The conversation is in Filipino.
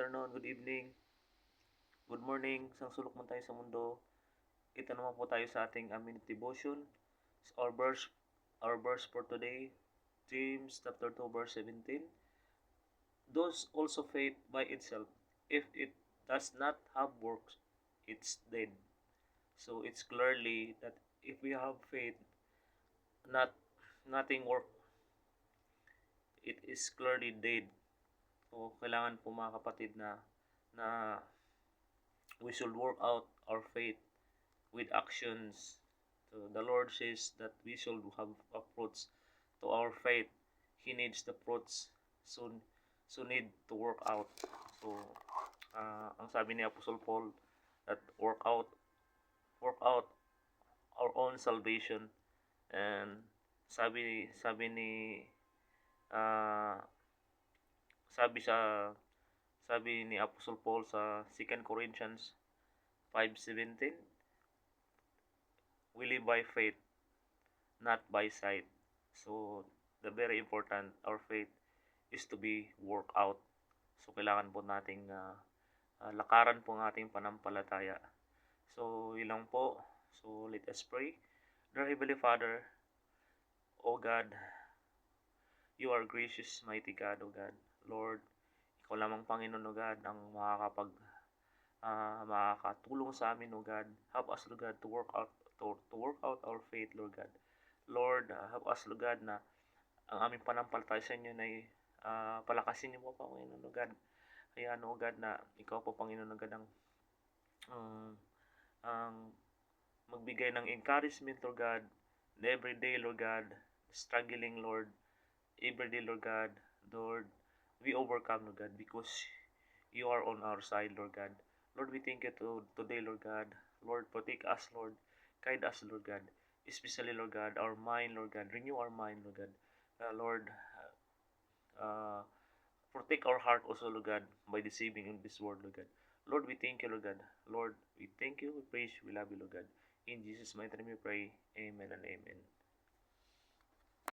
afternoon, good evening, good morning, sang sulok man tayo sa mundo. Ito naman po tayo sa ating minute devotion. Our verse for today, James chapter 2 verse 17. Those also faith by itself, if it does not have works, it's dead. So it's clearly that if we have faith, not nothing work, it is clearly dead. So kailangan po mga kapatid na we should work out our faith with actions. So the Lord says that we should have fruits to our faith. He needs the fruits. So need to work out. So ang sabi ni Apostle Paul that work out our own salvation. And sabi ni uh, sabi sa sabi ni Apostle Paul sa 2 Corinthians 5:17, we live by faith, not by sight. So, the very important, our faith is to be worked out. So, kailangan po nating lakaran po ang ating panampalataya. So, yun lang po. So, let us pray. Dear Heavenly Father, O God, you are gracious, mighty God, O God. Lord, ikaw lamang Panginoon, O God, ang makakatulong sa amin, O God. Help us, Lord God, to work out our faith, Lord God. Lord, help us, Lord God, na ang aming panampalataya sa inyo ay palakasin niyo po, Panginoon, O God. Hayaan, O God, na ikaw po, Panginoon, O God, ang magbigay ng encouragement, Lord God, every day, Lord God, struggling, Lord, every day, Lord God, Lord, we overcome, Lord God, because you are on our side, Lord God. Lord, we thank you today, Lord God. Lord, protect us, Lord. Guide us, Lord God. Especially, Lord God, our mind, Lord God. Renew our mind, Lord God. Lord, protect our heart also, Lord God, by deceiving in this world, Lord God. Lord, we thank you, Lord God. Lord, we thank you, we praise you, we love you, Lord God. In Jesus' mighty name we pray. Amen and amen.